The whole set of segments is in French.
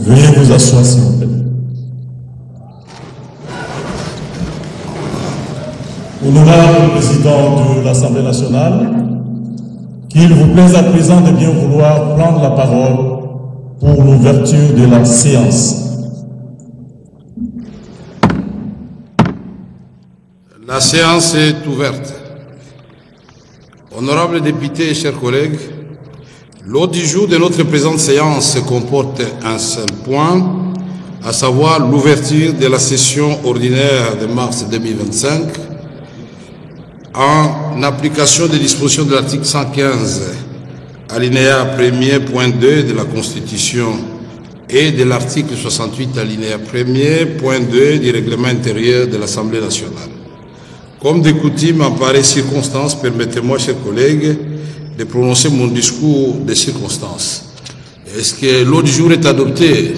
Veuillez vous asseoir, s'il vous plaît. Honorable Président de l'Assemblée nationale, qu'il vous plaise à présent de bien vouloir prendre la parole pour l'ouverture de la séance. La séance est ouverte. Honorables députés et chers collègues, l'ordre du jour de notre présente séance comporte un seul point, à savoir l'ouverture de la session ordinaire de mars 2025 en application des dispositions de l'article 115, alinéa 1er, point 2 de la Constitution et de l'article 68, alinéa 1er, point 2 du règlement intérieur de l'Assemblée nationale. Comme de coutume, en pareille circonstance, permettez-moi, chers collègues, de prononcer mon discours de circonstance. Est-ce que l'ordre du jour est adopté?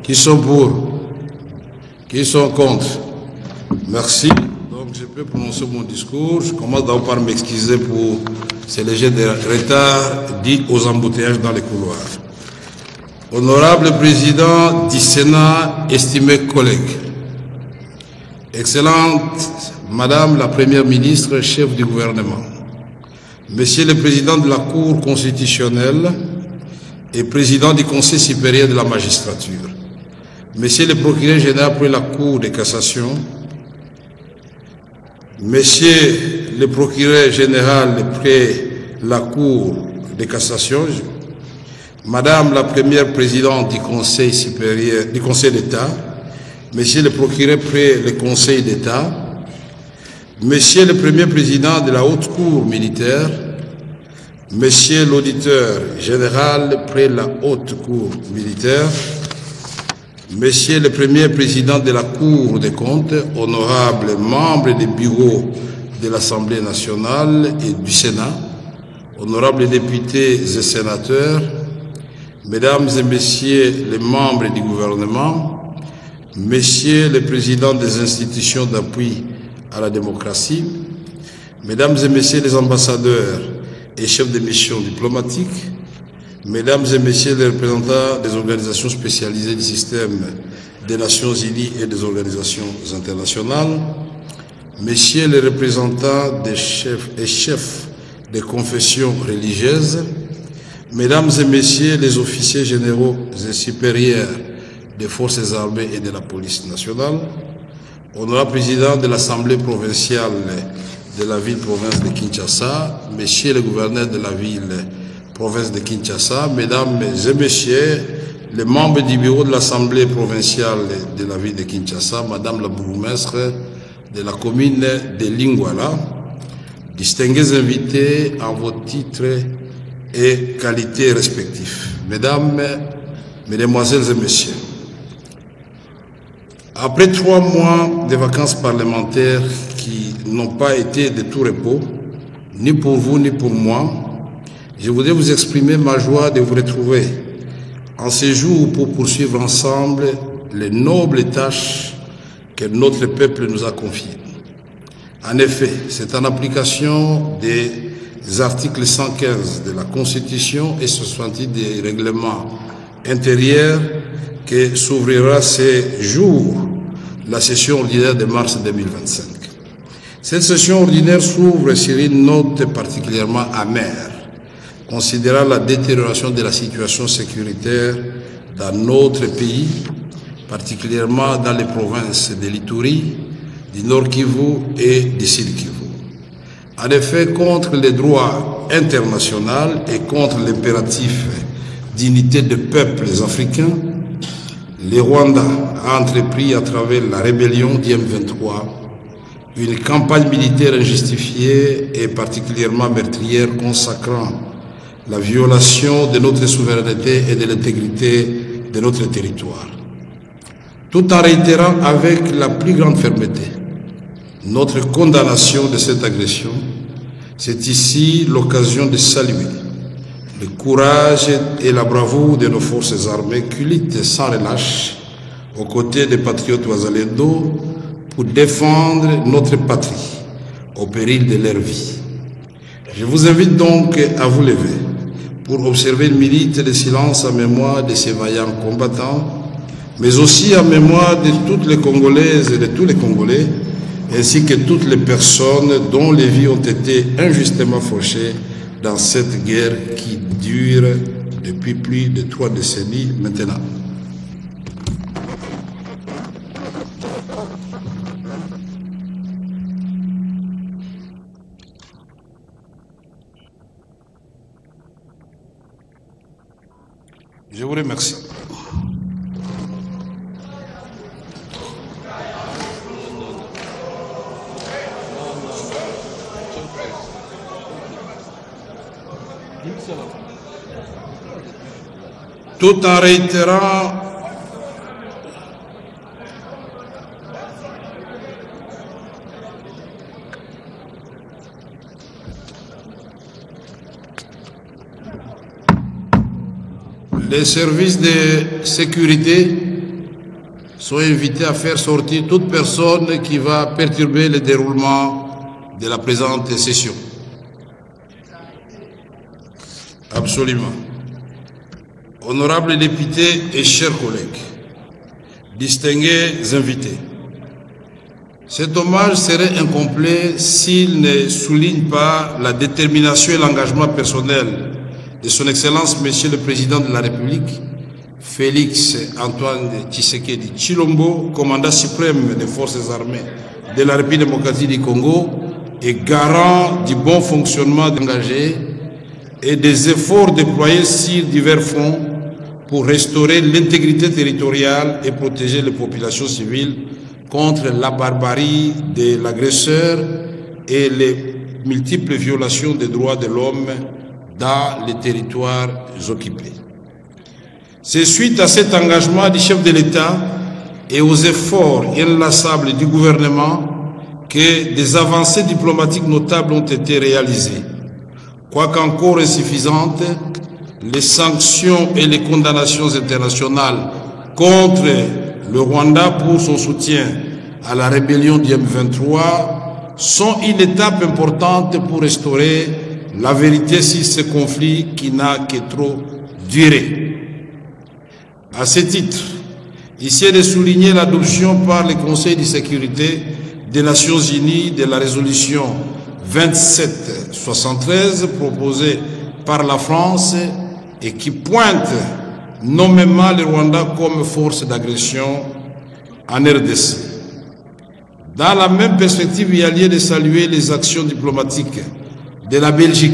Qui sont pour? Qui sont contre? Merci. Donc je peux prononcer mon discours. Je commence d'abord par m'excuser pour ces légers retards dits aux embouteillages dans les couloirs. Honorable Président du Sénat, estimés collègues, Excellente Madame la Première ministre, chef du gouvernement, Monsieur le Président de la Cour constitutionnelle et Président du Conseil supérieur de la magistrature, Monsieur le Procureur général pour la Cour de cassation, Monsieur le Procureur général près la Cour de cassation, Madame la Première Présidente du Conseil supérieur, du Conseil d'État, Monsieur le Procureur près le Conseil d'État, Monsieur le Premier Président de la Haute Cour militaire, Monsieur l'Auditeur général près la Haute Cour militaire, Monsieur le Premier Président de la Cour des comptes, honorables membres des bureaux de l'Assemblée nationale et du Sénat, honorables députés et sénateurs, Mesdames et Messieurs les membres du gouvernement, Messieurs les présidents des institutions d'appui à la démocratie, Mesdames et Messieurs les ambassadeurs et chefs de mission diplomatiques, Mesdames et Messieurs les représentants des organisations spécialisées du système des Nations Unies et des organisations internationales, Messieurs les représentants des chefs et chefs des confessions religieuses, Mesdames et Messieurs les officiers généraux et supérieurs des forces armées et de la police nationale, Honorable Président de l'Assemblée provinciale de la ville-province de Kinshasa, Messieurs les gouverneurs de la ville-province de Kinshasa, Mesdames et Messieurs les membres du bureau de l'Assemblée provinciale de la ville de Kinshasa, Madame la bourgmestre de la commune de Lingwala, distingués invités en vos titres et qualités respectifs, Mesdames, Mesdemoiselles et Messieurs. Après 3 mois de vacances parlementaires qui n'ont pas été de tout repos, ni pour vous ni pour moi, je voudrais vous exprimer ma joie de vous retrouver en ce jour pour poursuivre ensemble les nobles tâches que notre peuple nous a confiées. En effet, c'est en application des articles 115 de la Constitution et 68 des règlements intérieurs que s'ouvrira ce jour la session ordinaire de mars 2025. Cette session ordinaire s'ouvre sur une note particulièrement amère, considérant la détérioration de la situation sécuritaire dans notre pays, particulièrement dans les provinces de l'Ituri, du Nord Kivu et du Sud Kivu. En effet, contre les droits internationaux et contre l'impératif d'unité des peuples africains, le Rwanda a entrepris à travers la rébellion d'M23 une campagne militaire injustifiée et particulièrement meurtrière consacrant la violation de notre souveraineté et de l'intégrité de notre territoire. Tout en réitérant avec la plus grande fermeté notre condamnation de cette agression, c'est ici l'occasion de saluer le courage et la bravoure de nos forces armées qui luttent sans relâche aux côtés des patriotes wazalendo pour défendre notre patrie au péril de leur vie. Je vous invite donc à vous lever pour observer une minute de silence en mémoire de ces vaillants combattants, mais aussi en mémoire de toutes les Congolaises et de tous les Congolais, ainsi que toutes les personnes dont les vies ont été injustement fauchées dans cette guerre qui dure depuis plus de 3 décennies maintenant. Je vous remercie. Tout en réitérant les services de sécurité sont invités à faire sortir toute personne qui va perturber le déroulement de la présente session. Absolument. Honorables députés et chers collègues, distingués invités, cet hommage serait incomplet s'il ne souligne pas la détermination et l'engagement personnel de son Excellence, Monsieur le Président de la République, Félix Antoine Tshisekedi Tshilombo, commandant suprême des forces armées de la République démocratique du Congo et garant du bon fonctionnement engagé et des efforts déployés sur divers fronts pour restaurer l'intégrité territoriale et protéger les populations civiles contre la barbarie de l'agresseur et les multiples violations des droits de l'homme dans les territoires occupés. C'est suite à cet engagement du chef de l'État et aux efforts inlassables du gouvernement que des avancées diplomatiques notables ont été réalisées. Quoiqu'encore insuffisantes, les sanctions et les condamnations internationales contre le Rwanda pour son soutien à la rébellion du M23 sont une étape importante pour restaurer la vérité sur ce conflit qui n'a que trop duré. À ce titre, ici est de souligner l'adoption par le Conseil de sécurité des Nations Unies de la résolution 2773 proposée par la France et qui pointe nommément le Rwanda comme force d'agression en RDC. Dans la même perspective, il y a lieu de saluer les actions diplomatiques de la Belgique,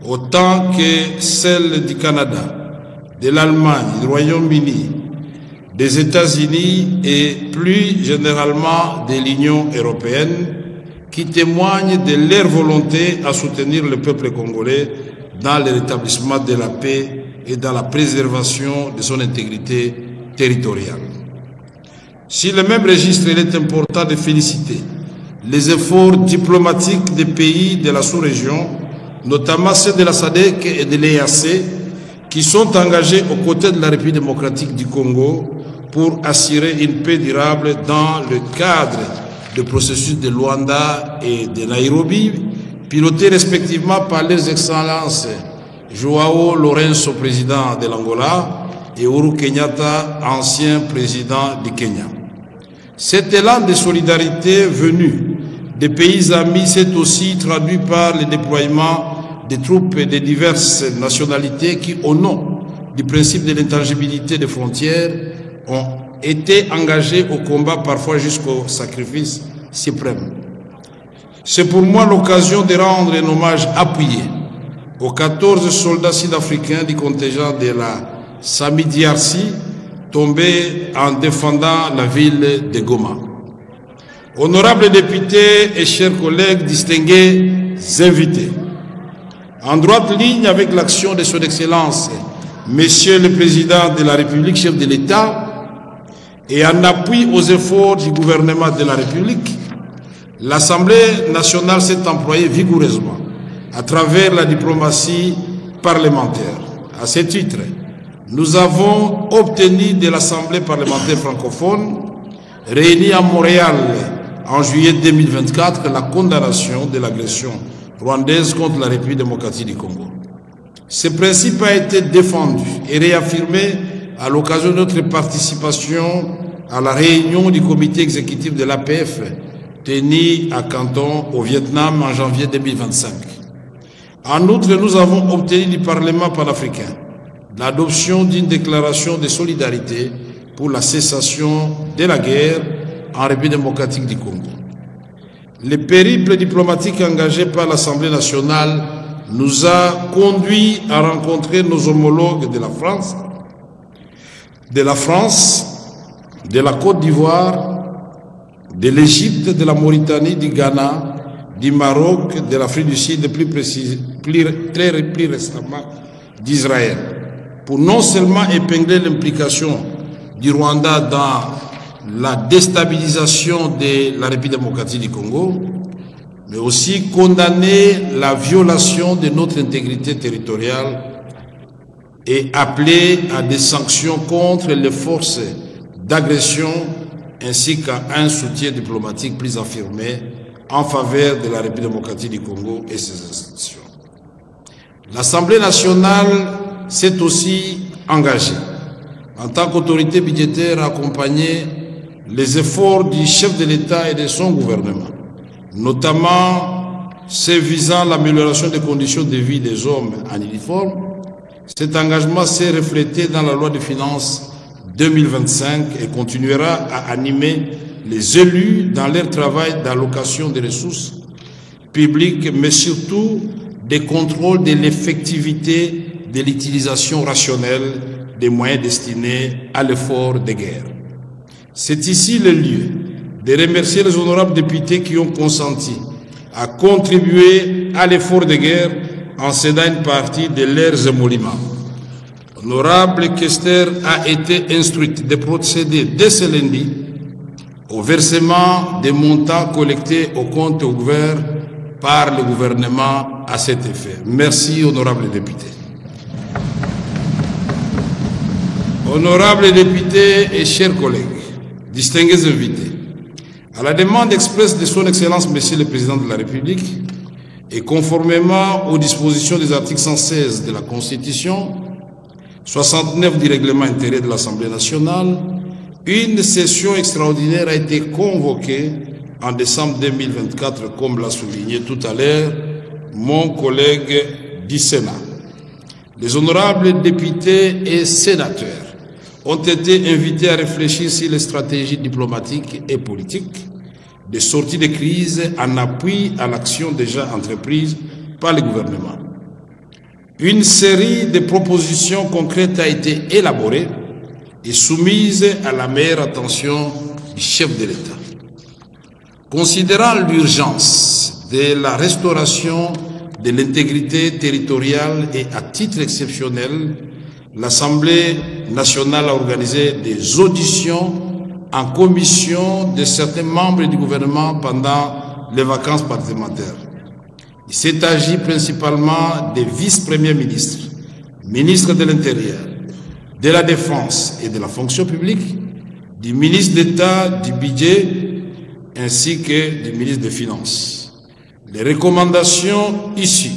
autant que celles du Canada, de l'Allemagne, du Royaume-Uni, des États-Unis et plus généralement de l'Union européenne, qui témoignent de leur volonté à soutenir le peuple congolais dans le rétablissement de la paix et dans la préservation de son intégrité territoriale. Sur le même registre, il est important de féliciter les efforts diplomatiques des pays de la sous-région, notamment ceux de la SADC et de l'EAC, qui sont engagés aux côtés de la République démocratique du Congo pour assurer une paix durable dans le cadre du processus de Luanda et de Nairobi, pilotés respectivement par leurs excellences Joao Lourenço, président de l'Angola, et Uhuru Kenyatta, ancien président du Kenya. Cet élan de solidarité venu des pays amis s'est aussi traduit par le déploiement des troupes de diverses nationalités qui, au nom du principe de l'intangibilité des frontières, ont été engagés au combat, parfois jusqu'au sacrifice suprême. C'est pour moi l'occasion de rendre un hommage appuyé aux 14 soldats sud-africains du contingent de la SAMI-DRC tombés en défendant la ville de Goma. Honorables députés et chers collègues distingués invités, en droite ligne avec l'action de son Excellence, Monsieur le Président de la République, chef de l'État, et en appui aux efforts du gouvernement de la République, l'Assemblée nationale s'est employée vigoureusement à travers la diplomatie parlementaire. À ce titre, nous avons obtenu de l'Assemblée parlementaire francophone, réunie à Montréal en juillet 2024 la condamnation de l'agression rwandaise contre la République démocratique du Congo. Ce principe a été défendu et réaffirmé à l'occasion de notre participation à la réunion du comité exécutif de l'APF tenue à Canton, au Vietnam, en janvier 2025. En outre, nous avons obtenu du Parlement panafricain l'adoption d'une déclaration de solidarité pour la cessation de la guerre en République démocratique du Congo. Le périple diplomatique engagé par l'Assemblée nationale nous a conduits à rencontrer nos homologues de la France, de la Côte d'Ivoire, de l'Égypte, de la Mauritanie, du Ghana, du Maroc, de l'Afrique du Sud, plus récemment d'Israël, pour non seulement épingler l'implication du Rwanda dans la déstabilisation de la République démocratique du Congo, mais aussi condamner la violation de notre intégrité territoriale et appeler à des sanctions contre les forces d'agression ainsi qu'à un soutien diplomatique plus affirmé en faveur de la République démocratique du Congo et ses institutions. L'Assemblée nationale s'est aussi engagée en tant qu'autorité budgétaire à accompagner les efforts du chef de l'État et de son gouvernement, notamment ceux visant l'amélioration des conditions de vie des hommes en uniforme. Cet engagement s'est reflété dans la loi de finances 2025 et continuera à animer les élus dans leur travail d'allocation des ressources publiques, mais surtout des contrôles de l'effectivité de l'utilisation rationnelle des moyens destinés à l'effort de guerre. C'est ici le lieu de remercier les honorables députés qui ont consenti à contribuer à l'effort de guerre en cédant une partie de leurs émoluments. L'honorable Kester a été instruite de procéder dès ce lundi au versement des montants collectés au compte ouvert par le gouvernement à cet effet. Merci, honorables députés. Honorables députés et chers collègues, distingués invités, à la demande expresse de son Excellence Monsieur le Président de la République et conformément aux dispositions des articles 116 de la Constitution, 69 du règlement intérieur de l'Assemblée nationale, une session extraordinaire a été convoquée en décembre 2024, comme l'a souligné tout à l'heure mon collègue du Sénat. Les honorables députés et sénateurs ont été invités à réfléchir sur les stratégies diplomatiques et politiques de sortie de crise en appui à l'action déjà entreprise par le gouvernement. Une série de propositions concrètes a été élaborée et soumise à la meilleure attention du chef de l'État. Considérant l'urgence de la restauration de l'intégrité territoriale et à titre exceptionnel, l'Assemblée nationale a organisé des auditions en commission de certains membres du gouvernement pendant les vacances parlementaires. Il s'est agi principalement des vice-premiers ministres, ministres de l'Intérieur, de la Défense et de la fonction publique, du ministre d'État du Budget ainsi que du ministre des Finances. Les recommandations issues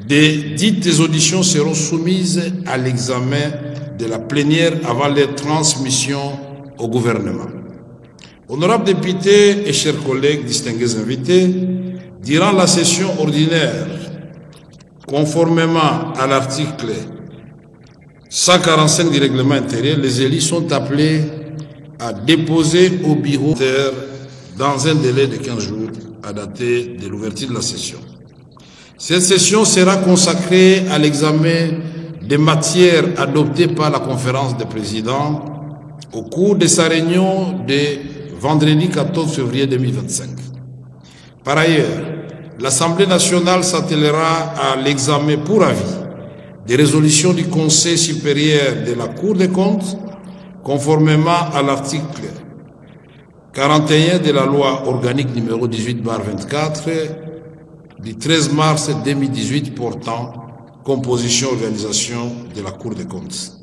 des dites auditions seront soumises à l'examen de la plénière avant leur transmission au gouvernement. Honorables députés et chers collègues, distingués invités, durant la session ordinaire, conformément à l'article 145 du règlement intérieur, les élus sont appelés à déposer au bureau dans un délai de 15 jours à dater de l'ouverture de la session. Cette session sera consacrée à l'examen des matières adoptées par la conférence des présidents au cours de sa réunion de vendredi 14 février 2025. Par ailleurs, l'Assemblée nationale s'attellera à l'examen pour avis des résolutions du Conseil supérieur de la Cour des comptes, conformément à l'article 41 de la loi organique numéro 18/24 du 13 mars 2018 portant composition et organisation de la Cour des comptes.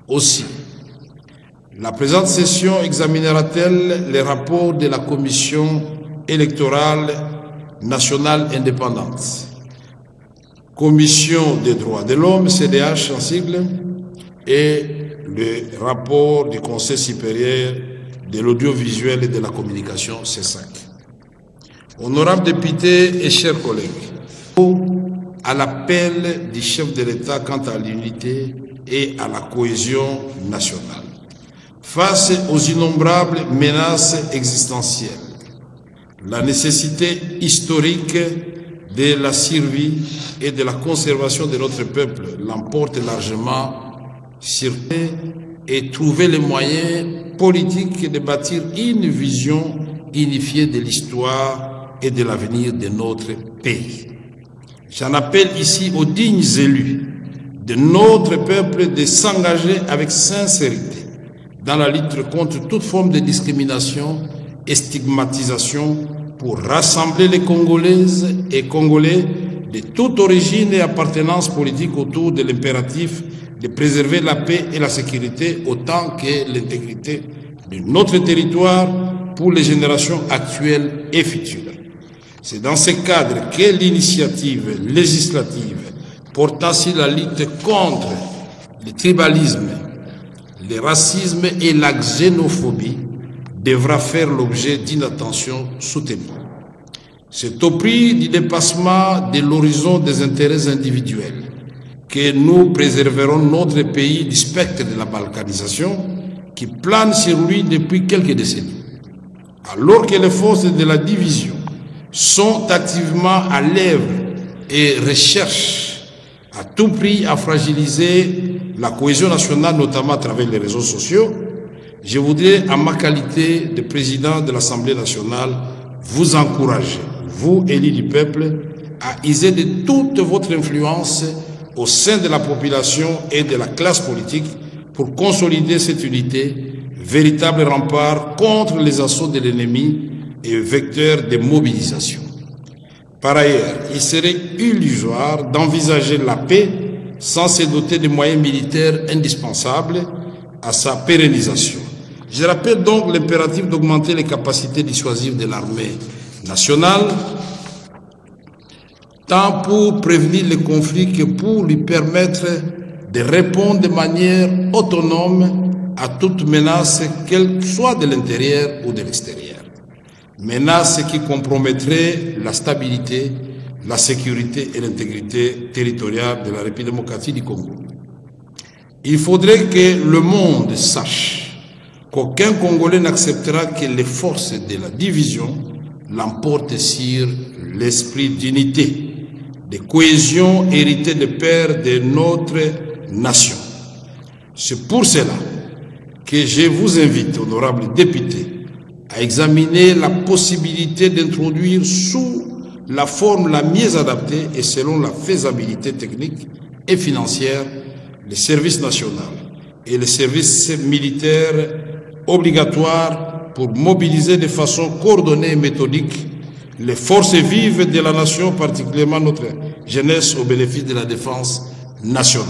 Aussi, La présente session examinera-t-elle les rapports de la Commission électorale nationale indépendante, Commission des droits de l'homme, CDH en sigle, et le rapport du Conseil supérieur de l'audiovisuel et de la communication, C5. Honorables députés et chers collègues, à l'appel du chef de l'État quant à l'unité et à la cohésion nationale, face aux innombrables menaces existentielles, la nécessité historique de la survie et de la conservation de notre peuple l'emporte largement sur et trouver les moyens politiques de bâtir une vision unifiée de l'histoire et de l'avenir de notre pays. J'en appelle ici aux dignes élus de notre peuple de s'engager avec sincérité dans la lutte contre toute forme de discrimination et stigmatisation pour rassembler les Congolaises et Congolais de toute origine et appartenance politique autour de l'impératif de préserver la paix et la sécurité autant que l'intégrité de notre territoire pour les générations actuelles et futures. C'est dans ce cadre que l'initiative législative portant sur la lutte contre le tribalisme, le racisme et la xénophobie devra faire l'objet d'une attention soutenue. C'est au prix du dépassement de l'horizon des intérêts individuels que nous préserverons notre pays du spectre de la balkanisation qui plane sur lui depuis quelques décennies. Alors que les forces de la division sont activement à l'œuvre et recherchent à tout prix à fragiliser la cohésion nationale, notamment à travers les réseaux sociaux, je voudrais, en ma qualité de président de l'Assemblée nationale, vous encourager, vous, élus du peuple, à user de toute votre influence au sein de la population et de la classe politique pour consolider cette unité, véritable rempart contre les assauts de l'ennemi et vecteur de mobilisation. Par ailleurs, il serait illusoire d'envisager la paix sans se doter des moyens militaires indispensables à sa pérennisation. Je rappelle donc l'impératif d'augmenter les capacités dissuasives de l'armée nationale, tant pour prévenir les conflits que pour lui permettre de répondre de manière autonome à toute menace, qu'elle soit de l'intérieur ou de l'extérieur. Menace qui compromettrait la stabilité, la sécurité et l'intégrité territoriale de la République démocratique du Congo. Il faudrait que le monde sache qu'aucun Congolais n'acceptera que les forces de la division l'emportent sur l'esprit d'unité, de cohésion hérité des pères de notre nation. C'est pour cela que je vous invite, honorables députés, à examiner la possibilité d'introduire sous la forme la mieux adaptée et selon la faisabilité technique et financière le service national et le service militaire obligatoire pour mobiliser de façon coordonnée et méthodique les forces vives de la nation, particulièrement notre jeunesse, au bénéfice de la défense nationale.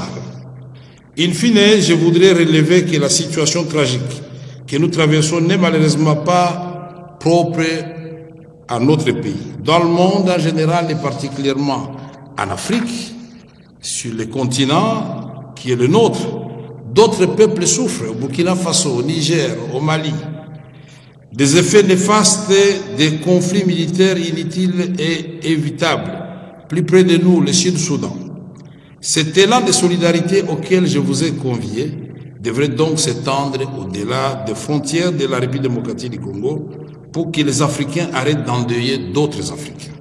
In fine, je voudrais relever que la situation tragique que nous traversons n'est malheureusement pas propre à notre pays. Dans le monde en général et particulièrement en Afrique, sur le continent qui est le nôtre, d'autres peuples souffrent, au Burkina Faso, au Niger, au Mali, des effets néfastes des conflits militaires inutiles et évitables. Plus près de nous, le Sud-Soudan. Cet élan de solidarité auquel je vous ai convié devrait donc s'étendre au-delà des frontières de la République démocratique du Congo pour que les Africains arrêtent d'endeuiller d'autres Africains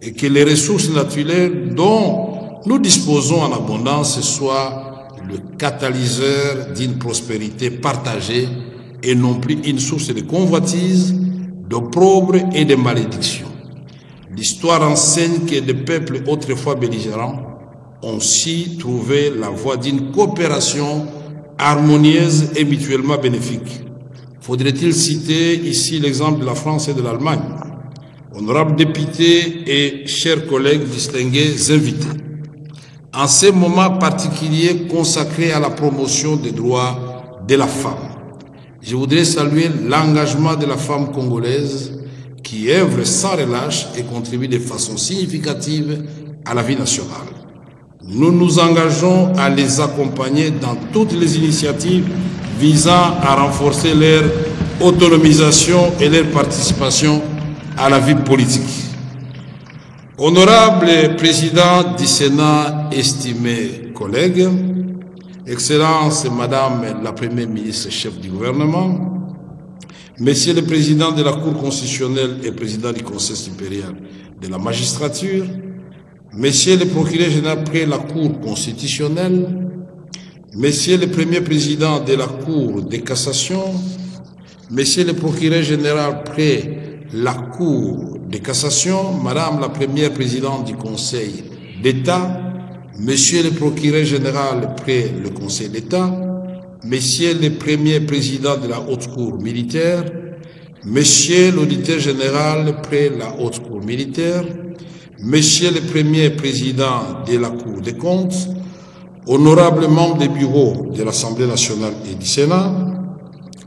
et que les ressources naturelles dont nous disposons en abondance soient le catalyseur d'une prospérité partagée et non plus une source de convoitise, d'opprobre et de malédiction. L'histoire enseigne que des peuples autrefois belligérants ont si trouvé la voie d'une coopération harmonieuse et mutuellement bénéfique. Faudrait-il citer ici l'exemple de la France et de l'Allemagne? Honorables députés et chers collègues distingués invités, en ces moments particuliers consacrés à la promotion des droits de la femme, Je voudrais saluer l'engagement de la femme congolaise qui œuvre sans relâche et contribue de façon significative à la vie nationale. Nous nous engageons à les accompagner dans toutes les initiatives visant à renforcer leur autonomisation et leur participation à la vie politique. Honorable Président du Sénat, estimés collègues, Excellence Madame la Première ministre chef du gouvernement, Monsieur le Président de la Cour constitutionnelle et Président du Conseil supérieur de la magistrature, Monsieur le Procureur général près la Cour constitutionnelle, Monsieur le Premier Président de la Cour de cassation, Monsieur le Procureur général près la Cour de cassation, Madame la Première Présidente du Conseil d'État, Monsieur le Procureur général près le Conseil d'État, Monsieur le Premier Président de la Haute Cour militaire, Monsieur l'Auditeur général près la Haute Cour militaire, Monsieur le Premier Président de la Cour des comptes, honorables membres des bureaux de l'Assemblée nationale et du Sénat,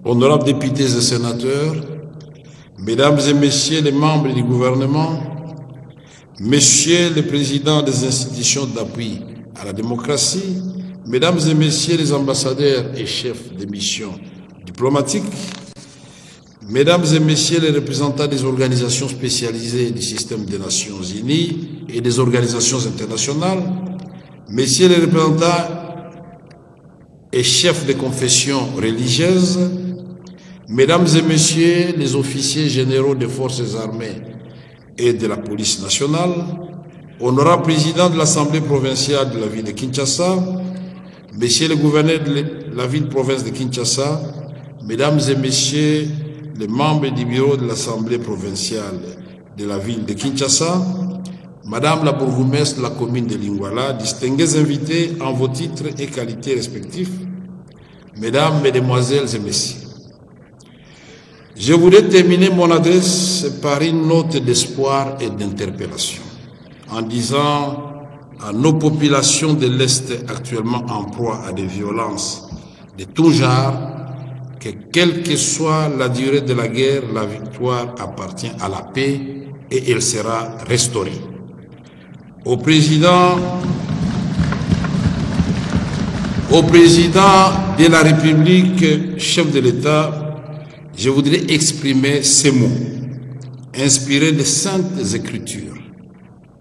honorables députés et sénateurs, Mesdames et Messieurs les membres du gouvernement, Messieurs les présidents des institutions d'appui à la démocratie, Mesdames et Messieurs les ambassadeurs et chefs de mission diplomatiques, Mesdames et Messieurs les représentants des organisations spécialisées du système des Nations Unies et des organisations internationales, Messieurs les représentants et chefs de confessions religieuses, Mesdames et Messieurs les officiers généraux des forces armées et de la police nationale, honorable président de l'Assemblée provinciale de la ville de Kinshasa, Messieurs le gouverneur de la ville-province de Kinshasa, Mesdames et Messieurs les membres du bureau de l'Assemblée provinciale de la ville de Kinshasa, Madame la bourgmestre de la commune de Lingwala, distingués invités en vos titres et qualités respectifs, Mesdames, Mesdemoiselles et Messieurs. Je voudrais terminer mon adresse par une note d'espoir et d'interpellation, en disant à nos populations de l'Est actuellement en proie à des violences de tout genre, que quelle que soit la durée de la guerre, la victoire appartient à la paix et elle sera restaurée. Au président de la République, chef de l'État, je voudrais exprimer ces mots, inspirés des Saintes Écritures,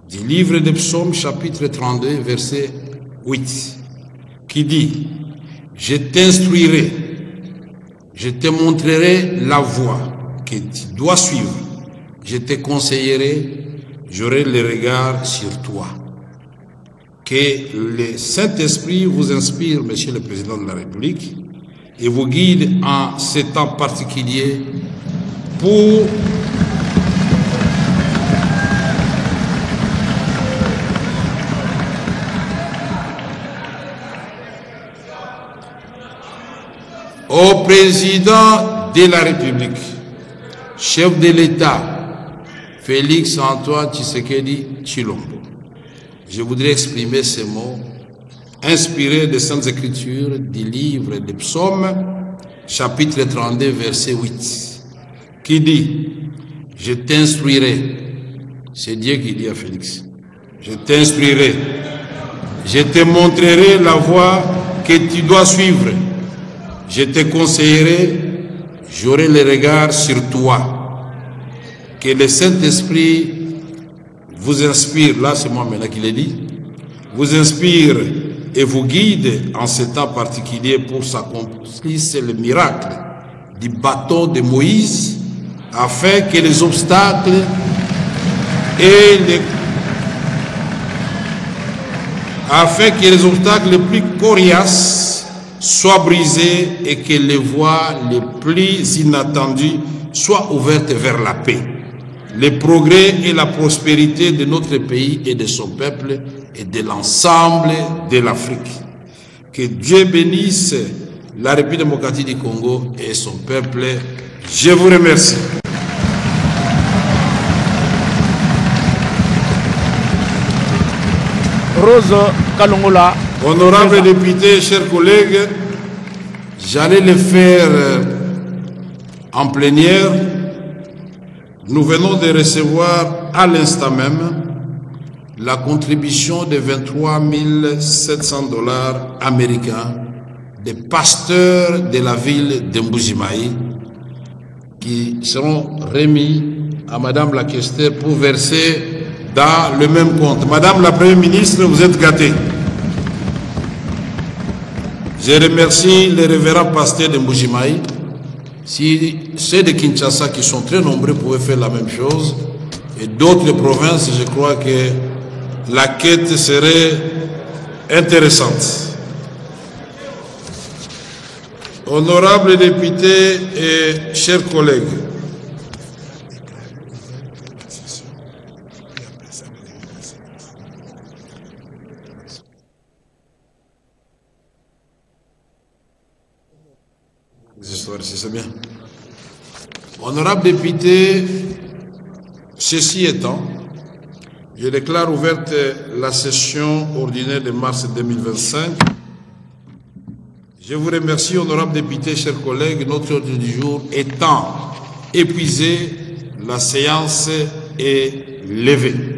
du livre des Psaumes, chapitre 32, verset 8, qui dit « Je t'instruirai, je te montrerai la voie que tu dois suivre, je te conseillerai, j'aurai le regard sur toi. » Que le Saint-Esprit vous inspire, Monsieur le Président de la République, et vous guide en ces temps particuliers pour au président de la République, chef de l'État, Félix Antoine Tshisekedi Tshilombo. Je voudrais exprimer ces mots inspirés des Saintes Écritures du livre des Psaumes, chapitre 32, verset 8, qui dit « Je t'instruirai ». C'est Dieu qui dit à Félix « Je t'instruirai, je te montrerai la voie que tu dois suivre, je te conseillerai, j'aurai le regard sur toi. » Que le Saint-Esprit vous inspire, là c'est moi maintenant qui l'ai dit, vous inspire et vous guide en ce temps particulier pour s'accomplir le miracle du bâton de Moïse, afin que les obstacles les plus coriaces soient brisés et que les voies les plus inattendues soient ouvertes vers la paix, le progrès et la prospérité de notre pays et de son peuple et de l'ensemble de l'Afrique. Que Dieu bénisse la République démocratique du Congo et son peuple. Je vous remercie. Rose Kalongola. Honorables députés, chers collègues, j'allais le faire En plénière, nous venons de recevoir à l'instant même la contribution de 23 700 $ américains des pasteurs de la ville de Mbujimayi qui seront remis à Madame la questeur pour verser dans le même compte. Madame la Première ministre, vous êtes gâtée. Je remercie les révérends pasteurs de Mbujimayi. Si ceux de Kinshasa qui sont très nombreux pouvaient faire la même chose, et d'autres provinces, je crois que la quête serait intéressante. Honorables députés et chers collègues, c'est bien. Honorables députés, ceci étant, je déclare ouverte la session ordinaire de mars 2025. Je vous remercie, honorables députés, chers collègues. Notre ordre du jour étant épuisé, la séance est levée.